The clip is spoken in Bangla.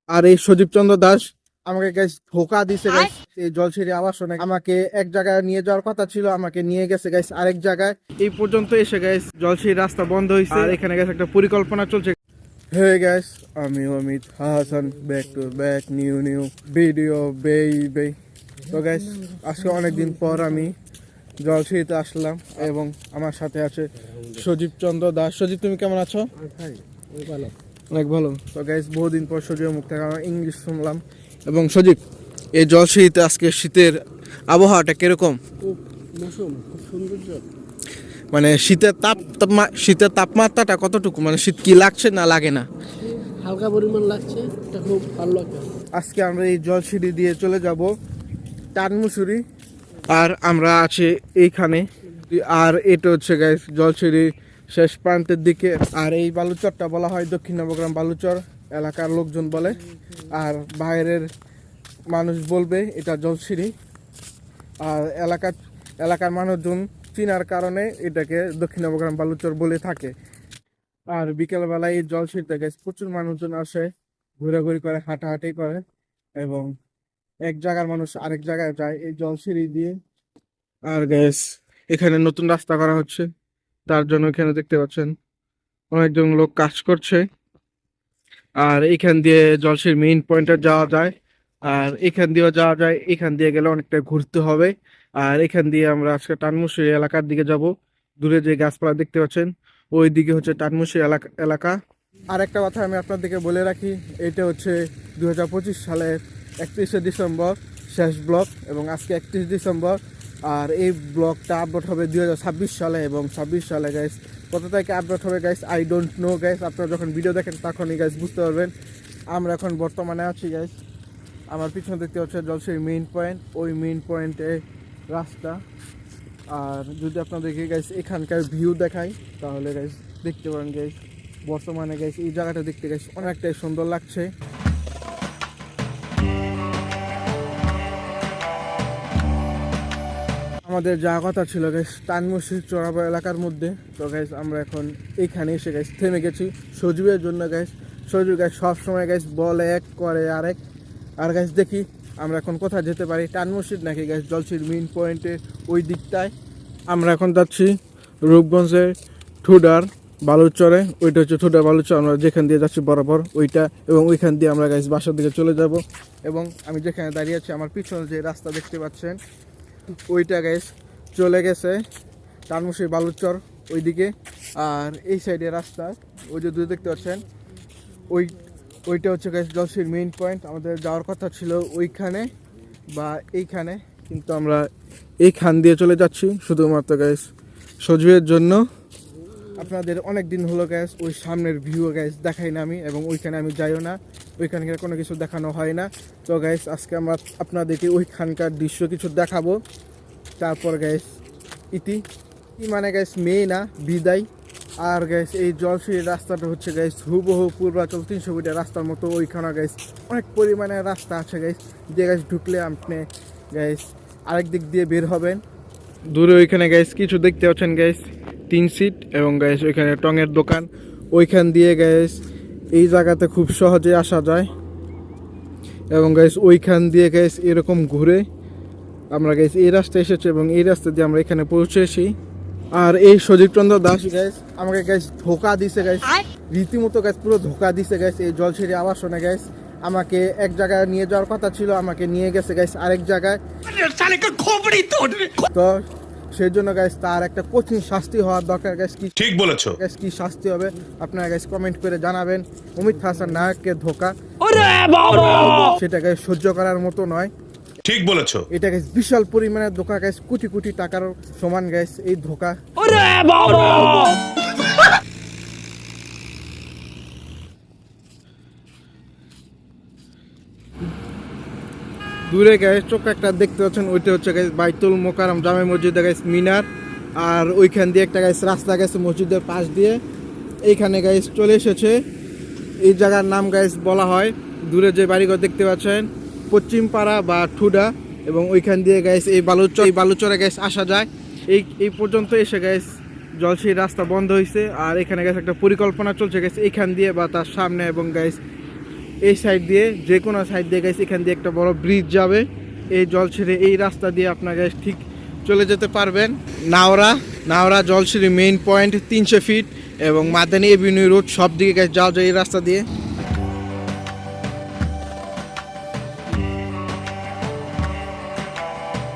আর এই সজীব চন্দ্র দাস আমাকে গাইস ধোকা দিছে গাইস। এই জলছিরি আবাসনে আমাকে এক জায়গায় নিয়ে যাওয়ার কথা ছিল, আমাকে নিয়ে গেছে গাইস আরেক জায়গায়। এই পর্যন্ত এসে গাইস জলছিরি রাস্তা বন্ধ হয়েছে আর এখানে গাইস একটা পরিকল্পনা চলছে। হে গাইস, আমি Amit Hasan, back to back new video baby. তো গাইস আজকে অনেকদিন পর আমি জলছিরিতে আসলাম এবং আমার সাথে আছে সজীব চন্দ্র দাস। সজীব, তুমি কেমন আছো? অনেক ভালো। তো গাইস বহুদিন পর সজীবের মুখ থেকে আমরা ইংলিশ শুনলাম। এবং সজীব, এই জলছিরিতে আজকে শীতের আবহাওয়াটা কিরকম? খুব সৌন্দর্য, মানে শীতের তাপমাত্রাটা কতটুকু, মানে শীত কি লাগছে না লাগে না? হালকা পরিমাণ লাগছে, এটা খুব ভালো লাগছে। আজকে আমরা এই জলছিরি দিয়ে চলে যাব টানমুসুরি, আর আমরা আছি এইখানে। আর এটা হচ্ছে গাইস জলছিরি শেষ প্রান্তের দিকে। আর এই বালুচরটা বলা হয় দক্ষিণ নবগ্রাম বালুচর, এলাকার লোকজন বলে, আর বাইরের মানুষ বলবে এটা জলছিরি। আর এলাকার মানুষজন চিনার কারণে এটাকে দক্ষিণ নবগ্রাম বালুচর বলে থাকে। আর বিকেলবেলায় এই জলছিরিতে গাইস প্রচুর মানুষজন আসে, ঘোরাঘুরি করে, হাঁটাহাঁটি করে এবং এক জায়গার মানুষ আরেক জায়গায় যায় এই জলছিরি দিয়ে। আর গ্যাস এখানে নতুন রাস্তা করা হচ্ছে, তার জন্য এখানে দেখতে পাচ্ছেন অনেকজন লোক কাজ করছে। আর এখান দিয়ে জলছিরির মেইন পয়েন্টে যাওয়া যায়, আর এখান দিয়েও যাওয়া যায়। এখান দিয়ে গেলে অনেকটা ঘুরতে হবে। আর এখান দিয়ে আমরা আজকে টানমুসুরি এলাকার দিকে যাব। দূরে যে গাছপালা দেখতে পাচ্ছেন ওই দিকে হচ্ছে টানমুসুরি এলাকা। আর একটা কথা আমি আপনাদেরকে বলে রাখি, এটা হচ্ছে 2025 সালের 31শে ডিসেম্বর শেষ ব্লগ, এবং আজকে 31 ডিসেম্বর। আর এই ব্লগটা আপলোড হবে 2026 সালে, এবং 26 সালে গাইস কত তারিখে আপলোড হবে guys I don't know guys. আপনারা যখন ভিডিও দেখেন তখনই গাইস বুঝতে পারবেন। আমরা এখন বর্তমানে আছি গাইস, আমার পিছনে দেখতে হচ্ছে জলছিরির মেইন পয়েন্ট, ওই মেইন পয়েন্টে রাস্তা। আর যদি আপনাদেরকে গাইস এখানকার ভিউ দেখাই তাহলে গাইস দেখতে পারেন গাইস বর্তমানে গাইস এই জায়গাটা দেখতে গাইস অনেকটাই সুন্দর লাগছে। আমাদের যাওয়ার কথা ছিল গাইস টানমুসুরি চোরাবা এলাকার মধ্যে। তো গাইস আমরা এখন এইখানে এসে গাইস থেমে গেছি সজীবের জন্য গাইস। সজীব গাইস সবসময় গাইস বলে এক করে আরেক। আর গাইস দেখি আমরা এখন কোথায় যেতে পারি, টানমুসুরি নাকি গাইস জলছিরির মেইন পয়েন্টে ওই দিকটায়। আমরা এখন যাচ্ছি রূপগঞ্জের ঠুডার বালুচরে, ওইটা হচ্ছে ঠুডার বালুচর। আমরা যেখান দিয়ে যাচ্ছি বরাবর ওইটা, এবং ওইখান দিয়ে আমরা গাইস বাসার দিকে চলে যাব। এবং আমি যেখানে দাঁড়িয়ে আছি আমার পিছনে যে রাস্তা দেখতে পাচ্ছেন ওইটা গাইস চলে গেছে টানমুসুরি বালুচর ওইদিকে। আর এই সাইডে রাস্তা ওই যে দূরে দেখতে পাচ্ছেন ওইটা হচ্ছে গাইস জলছিরির মেইন পয়েন্ট। আমাদের যাওয়ার কথা ছিল ওইখানে বা এইখানে, কিন্তু আমরা এইখান দিয়ে চলে যাচ্ছি শুধুমাত্র গাইস সজীবের জন্য। আপনাদের অনেক দিন হলো গ্যাস ওই সামনের ভিউ গ্যাস দেখাই না আমি, এবং ওইখানে আমি যাইও না, ওইখানকার কোনো কিছু দেখানো হয় না। তো গ্যাস আজকে আমরা আপনাদেরকে ওইখানকার দৃশ্য কিছু দেখাবো। তারপর গ্যাস মানে গ্যাস মেয়ে না বিদায়। আর গ্যাস এই জলছিরির রাস্তাটা হচ্ছে গ্যাস হুবহু পূর্বাচল 300 মিটার রাস্তার মতো। ওইখানে গ্যাস অনেক পরিমাণে রাস্তা আছে গ্যাস, যে গ্যাস ঢুকলে আপনি গ্যাস আরেক দিক দিয়ে বের হবেন। দূরে ওইখানে গ্যাস কিছু দেখতে পাচ্ছেন গ্যাস 3 সিট, এবং গ্যাস ওইখানে টঙের দোকান। ওইখান দিয়ে গ্যাস এই জায়গাতে খুব সহজে আসা যায়, এবং গ্যাস ওইখান দিয়ে গ্যাস এরকম ঘুরে আমরা গ্যাস এই রাস্তায় এসেছি, এবং এই রাস্তা দিয়ে আমরা এখানে পৌঁছেছি। আর এই সজীব চন্দ্র দাস গ্যাস আমাকে গ্যাস ধোকা দিছে গ্যাস, রীতিমতো গ্যাস পুরো ধোকা দিছে গ্যাস। এই জলছিরি আবাসনে গ্যাস আমাকে এক জায়গায় নিয়ে যাওয়ার কথা ছিল, আমাকে নিয়ে গেছে গ্যাস আরেক জায়গায়। তো সেই জন্য গাইস তার একটা কঠিন শাস্তি হওয়ার দরকার গাইস। কি ঠিক বলেছো গাইস, কি শাস্তি হবে আপনারা গাইস কমেন্ট করে জানাবেন। অমিত হাসান নায়ককে ধোকা, সেটা গাইস সহ্য করার মতো নয়। ঠিক বলেছো, এটা গাইস বিশাল পরিমাণের ধোকা গাইস, কোটি কোটি টাকার সমান গাইস এই ধোকা। দূরে গাইস চোখ একটা দেখতে পাচ্ছেন, ওইটা হচ্ছে গাইস বাইতুল মোকাররম জামে মসজিদে গাইস মিনার। আর ওইখান দিয়ে একটা গাইস রাস্তা গেছে মসজিদের পাশ দিয়ে, এইখানে গাইস চলে এসেছে। এই জায়গার নাম গাইস বলা হয়, দূরে যে বাড়িঘর দেখতে পাচ্ছেন পশ্চিমপাড়া বা ঠুডা, এবং ওইখান দিয়ে গাইস এই বালুচরে গাইস আসা যায়। এই পর্যন্ত এসে গাইস জলছিরির রাস্তা বন্ধ হয়েছে। আর এখানে গাইস একটা পরিকল্পনা চলছে গাইস এইখান দিয়ে বা তার সামনে, এবং গাইস এই সাইড দিয়ে, যে কোনো সাইড দিয়ে গাইস এখান দিয়ে একটা বড় ব্রিজ যাবে। এই জলছিঁড়ে এই রাস্তা দিয়ে আপনার গাইস ঠিক চলে যেতে পারবেন নাওরা জলছিঁড়ি মেইন পয়েন্ট 300 ফিট এবং মাদানী এভিনিউ রোড সব দিকে গাইস যাওয়া যায় এই রাস্তা দিয়ে।